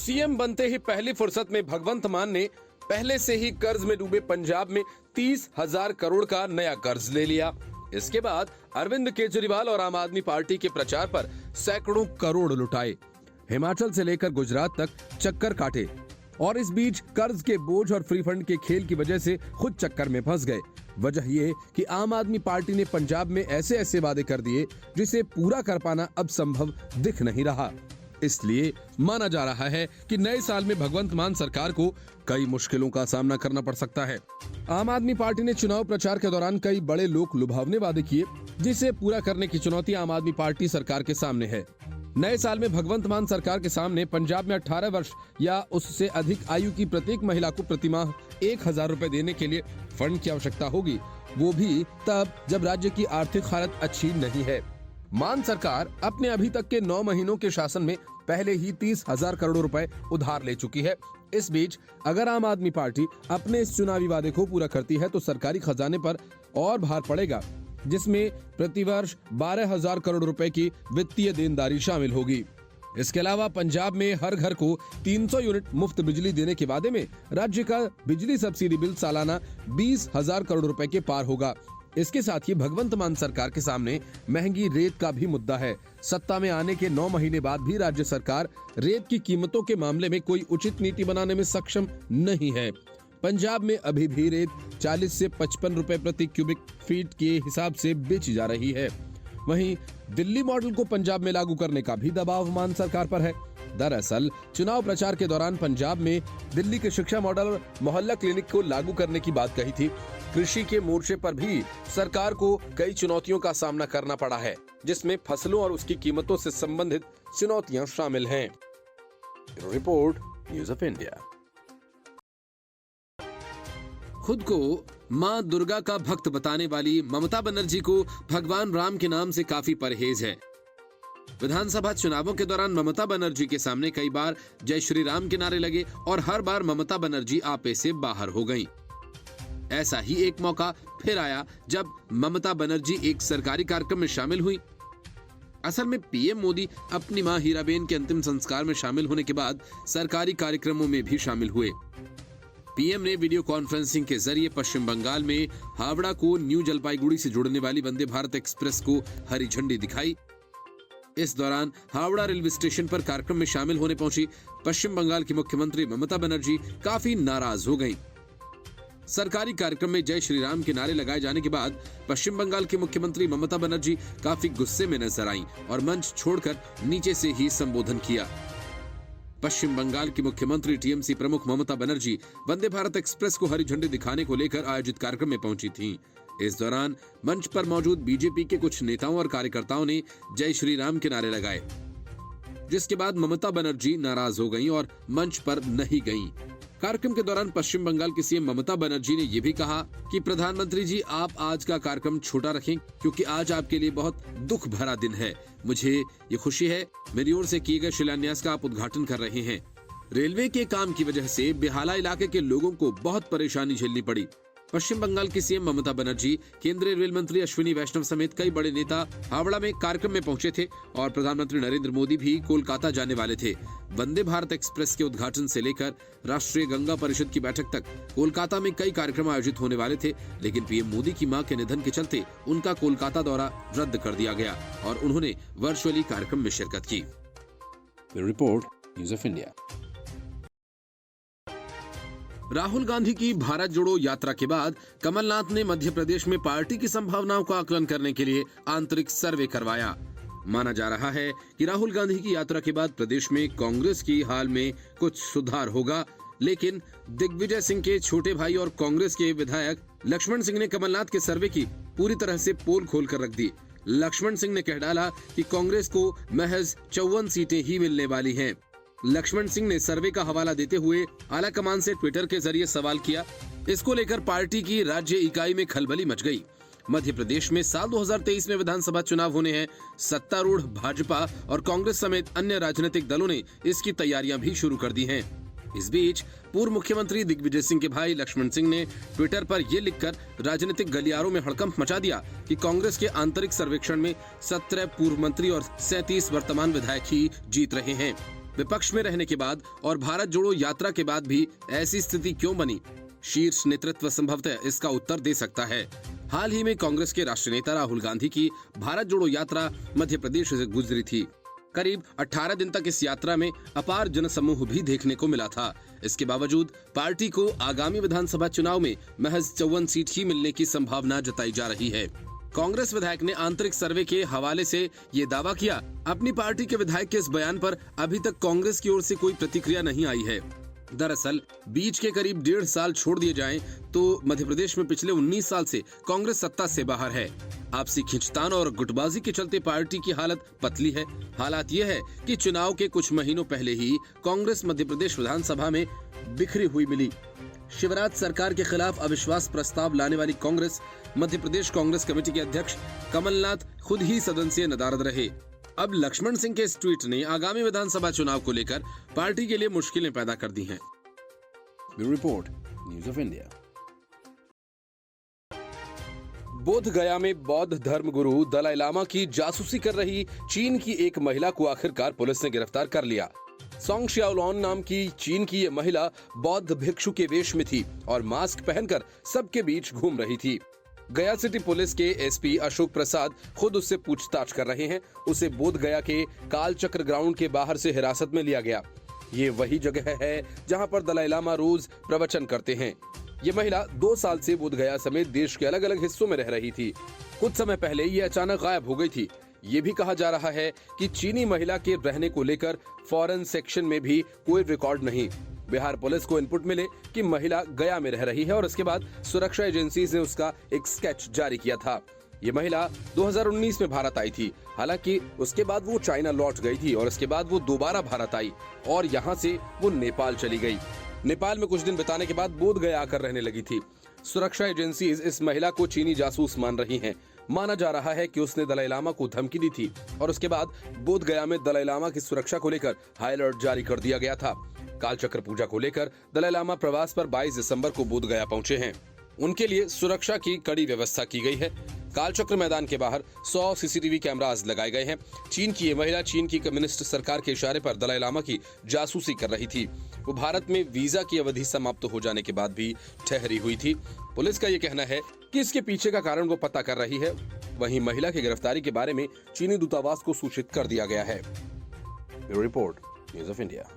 CM बनते ही पहली फुर्सत में भगवंत मान ने पहले से ही कर्ज में डूबे पंजाब में 30,000 करोड़ का नया कर्ज ले लिया। इसके बाद अरविंद केजरीवाल और आम आदमी पार्टी के प्रचार पर सैकड़ों करोड़ लुटाए, हिमाचल से लेकर गुजरात तक चक्कर काटे और इस बीच कर्ज के बोझ और फ्री फंड के खेल की वजह से खुद चक्कर में फंस गए। वजह ये कि आम आदमी पार्टी ने पंजाब में ऐसे ऐसे वादे कर दिए जिसे पूरा कर पाना अब संभव दिख नहीं रहा। इसलिए माना जा रहा है कि नए साल में भगवंत मान सरकार को कई मुश्किलों का सामना करना पड़ सकता है। आम आदमी पार्टी ने चुनाव प्रचार के दौरान कई बड़े लोक लुभावने वादे किए, जिसे पूरा करने की चुनौती आम आदमी पार्टी सरकार के सामने है। नए साल में भगवंत मान सरकार के सामने पंजाब में 18 वर्ष या उससे अधिक आयु की प्रत्येक महिला को प्रतिमाह 1,000 रुपए देने के लिए फंड की आवश्यकता होगी, वो भी तब जब राज्य की आर्थिक हालत अच्छी नहीं है। मान सरकार अपने अभी तक के 9 महीनों के शासन में पहले ही 30,000 करोड़ रुपए उधार ले चुकी है। इस बीच अगर आम आदमी पार्टी अपने इस चुनावी वादे को पूरा करती है तो सरकारी खजाने पर और भार पड़ेगा, जिसमें प्रतिवर्ष 12,000 करोड़ रुपए की वित्तीय देनदारी शामिल होगी। इसके अलावा पंजाब में हर घर को 300 यूनिट मुफ्त बिजली देने के वादे में राज्य का बिजली सब्सिडी बिल सालाना 20,000 करोड़ रुपए के पार होगा। इसके साथ ही भगवंत मान सरकार के सामने महंगी रेत का भी मुद्दा है। सत्ता में आने के 9 महीने बाद भी राज्य सरकार रेत की कीमतों के मामले में कोई उचित नीति बनाने में सक्षम नहीं है। पंजाब में अभी भी रेत 40 से 55 रुपए प्रति क्यूबिक फीट के हिसाब से बेची जा रही है। वहीं दिल्ली मॉडल को पंजाब में लागू करने का भी दबाव मान सरकार पर है। दरअसल चुनाव प्रचार के दौरान पंजाब में दिल्ली के शिक्षा मॉडल और मोहल्ला क्लिनिक को लागू करने की बात कही थी। कृषि के मोर्चे पर भी सरकार को कई चुनौतियों का सामना करना पड़ा है, जिसमें फसलों और उसकी कीमतों से संबंधित चुनौतियां शामिल हैं। Report news of India. खुद को मां दुर्गा का भक्त बताने वाली ममता बनर्जी को भगवान राम के नाम से काफी परहेज है। विधानसभा चुनावों के दौरान ममता बनर्जी के सामने कई बार जय श्री राम के नारे लगे और हर बार ममता बनर्जी आपे से बाहर हो गईं। ऐसा ही एक मौका फिर आया जब ममता बनर्जी एक सरकारी कार्यक्रम में शामिल हुई। असल में पीएम मोदी अपनी मां हीराबेन के अंतिम संस्कार में शामिल होने के बाद सरकारी कार्यक्रमों में भी शामिल हुए। पीएम ने वीडियो कॉन्फ्रेंसिंग के जरिए पश्चिम बंगाल में हावड़ा को न्यू जलपाईगुड़ी से जोड़ने वाली वंदे भारत एक्सप्रेस को हरी झंडी दिखाई। इस दौरान हावड़ा रेलवे स्टेशन पर कार्यक्रम में शामिल होने पहुंची पश्चिम बंगाल की मुख्यमंत्री ममता बनर्जी काफी नाराज हो गईं। सरकारी कार्यक्रम में जय श्री राम के नारे लगाए जाने के बाद पश्चिम बंगाल की मुख्यमंत्री ममता बनर्जी काफी गुस्से में नजर आईं और मंच छोड़कर नीचे से ही संबोधन किया। पश्चिम बंगाल की मुख्यमंत्री टीएमसी प्रमुख ममता बनर्जी वंदे भारत एक्सप्रेस को हरी झंडी दिखाने को लेकर आयोजित कार्यक्रम में पहुंची थीं। इस दौरान मंच पर मौजूद बीजेपी के कुछ नेताओं और कार्यकर्ताओं ने जय श्री राम के नारे लगाए, जिसके बाद ममता बनर्जी नाराज हो गईं और मंच पर नहीं गईं। कार्यक्रम के दौरान पश्चिम बंगाल की सीएम ममता बनर्जी ने यह भी कहा कि प्रधानमंत्री जी, आप आज का कार्यक्रम छोटा रखें क्योंकि आज आपके लिए बहुत दुख भरा दिन है। मुझे ये खुशी है मेरी ओर से किए गए शिलान्यास का आप उद्घाटन कर रहे हैं। रेलवे के काम की वजह से बेहाला इलाके के लोगों को बहुत परेशानी झेलनी पड़ी। पश्चिम बंगाल की सीएम ममता बनर्जी, केंद्रीय रेल मंत्री अश्विनी वैष्णव समेत कई बड़े नेता हावड़ा में कार्यक्रम में पहुंचे थे और प्रधानमंत्री नरेंद्र मोदी भी कोलकाता जाने वाले थे। वंदे भारत एक्सप्रेस के उद्घाटन से लेकर राष्ट्रीय गंगा परिषद की बैठक तक कोलकाता में कई कार्यक्रम आयोजित होने वाले थे, लेकिन पीएम मोदी की मां के निधन के चलते उनका कोलकाता दौरा रद्द कर दिया गया और उन्होंने वर्चुअली कार्यक्रम में शिरकत की। Report news of India. Rahul Gandhi की भारत जोड़ो यात्रा के बाद कमलनाथ ने मध्य प्रदेश में पार्टी की संभावनाओं का आकलन करने के लिए आंतरिक सर्वे करवाया। माना जा रहा है कि राहुल गांधी की यात्रा के बाद प्रदेश में कांग्रेस की हाल में कुछ सुधार होगा, लेकिन दिग्विजय सिंह के छोटे भाई और कांग्रेस के विधायक लक्ष्मण सिंह ने कमलनाथ के सर्वे की पूरी तरह से पोल खोल कर रख दी। लक्ष्मण सिंह ने कह डाला कि कांग्रेस को महज 54 सीटें ही मिलने वाली हैं। लक्ष्मण सिंह ने सर्वे का हवाला देते हुए आलाकमान से ट्विटर के जरिए सवाल किया। इसको लेकर पार्टी की राज्य इकाई में खलबली मच गई। मध्य प्रदेश में साल 2023 में विधानसभा चुनाव होने हैं। सत्तारूढ़ भाजपा और कांग्रेस समेत अन्य राजनीतिक दलों ने इसकी तैयारियां भी शुरू कर दी हैं। इस बीच पूर्व मुख्यमंत्री दिग्विजय सिंह के भाई लक्ष्मण सिंह ने ट्विटर पर यह लिखकर राजनीतिक गलियारों में हड़कंप मचा दिया कि कांग्रेस के आंतरिक सर्वेक्षण में 17 पूर्व मंत्री और 37 वर्तमान विधायक ही जीत रहे हैं। विपक्ष में रहने के बाद और भारत जोड़ो यात्रा के बाद भी ऐसी स्थिति क्यों बनी? शीर्ष नेतृत्व संभवतः इसका उत्तर दे सकता है। हाल ही में कांग्रेस के राष्ट्रीय नेता राहुल गांधी की भारत जोड़ो यात्रा मध्य प्रदेश से गुजरी थी। करीब 18 दिन तक इस यात्रा में अपार जनसमूह भी देखने को मिला था। इसके बावजूद पार्टी को आगामी विधानसभा चुनाव में महज 54 सीट ही मिलने की संभावना जताई जा रही है। कांग्रेस विधायक ने आंतरिक सर्वे के हवाले से ये दावा किया। अपनी पार्टी के विधायक के इस बयान पर अभी तक कांग्रेस की ओर से कोई प्रतिक्रिया नहीं आई है। दरअसल बीच के करीब 1.5 साल छोड़ दिए जाएं तो मध्य प्रदेश में पिछले 19 साल से कांग्रेस सत्ता से बाहर है। आपसी खींचतान और गुटबाजी के चलते पार्टी की हालत पतली है। हालात ये है कि चुनाव के कुछ महीनों पहले ही कांग्रेस मध्य प्रदेश विधानसभा में बिखरी हुई मिली। शिवराज सरकार के खिलाफ अविश्वास प्रस्ताव लाने वाली कांग्रेस मध्य प्रदेश कांग्रेस कमेटी के अध्यक्ष कमलनाथ खुद ही सदन से नदारद रहे। अब लक्ष्मण सिंह के इस ट्वीट ने आगामी विधानसभा चुनाव को लेकर पार्टी के लिए मुश्किलें पैदा कर दी हैं। Bureau report, news of India. बोध गया में बौद्ध धर्म गुरु दलाई लामा की जासूसी कर रही चीन की एक महिला को आखिरकार पुलिस ने गिरफ्तार कर लिया। सोंग शाओलॉन नाम की चीन की ये महिला बौद्ध भिक्षु के वेश में थी और मास्क पहनकर सबके बीच घूम रही थी। गया सिटी पुलिस के एसपी अशोक प्रसाद खुद उससे पूछताछ कर रहे हैं। उसे बोध गया के कालचक्र ग्राउंड के बाहर से हिरासत में लिया गया। ये वही जगह है जहां पर दलाई लामा रोज प्रवचन करते हैं। ये महिला 2 साल से बोध गया समेत देश के अलग अलग हिस्सों में रह रही थी। कुछ समय पहले ये अचानक गायब हो गई थी। ये भी कहा जा रहा है कि चीनी महिला के रहने को लेकर फॉरेन सेक्शन में भी कोई रिकॉर्ड नहीं। बिहार पुलिस को इनपुट मिले कि महिला गया में रह रही है और इसके बाद सुरक्षा एजेंसी ने उसका एक स्केच जारी किया था। ये महिला 2019 में भारत आई थी। हालांकि उसके बाद वो चाइना लौट गई थी और इसके बाद वो दोबारा भारत आई और यहाँ से वो नेपाल चली गई। नेपाल में कुछ दिन बिताने के बाद बोध गया आकर रहने लगी थी। सुरक्षा एजेंसी इस महिला को चीनी जासूस मान रही हैं। माना जा रहा है कि उसने दलाई लामा को धमकी दी थी और उसके बाद बोध गया में दलाई लामा की सुरक्षा को लेकर हाई अलर्ट जारी कर दिया गया था। कालचक्र पूजा को लेकर दलाई लामा प्रवास पर 22 दिसंबर को बोध गया पहुंचे हैं। उनके लिए सुरक्षा की कड़ी व्यवस्था की गई है। कालचक्र मैदान के बाहर 100 सीसीटीवी कैमरास लगाए गए हैं। चीन की ये महिला चीन की कम्युनिस्ट सरकार के इशारे पर दलाई लामा की जासूसी कर रही थी। वो भारत में वीजा की अवधि समाप्त हो जाने के बाद भी ठहरी हुई थी। पुलिस का ये कहना है कि इसके पीछे का कारण वो पता कर रही है। वहीं महिला की गिरफ्तारी के बारे में चीनी दूतावास को सूचित कर दिया गया है। Bureau report, news of India.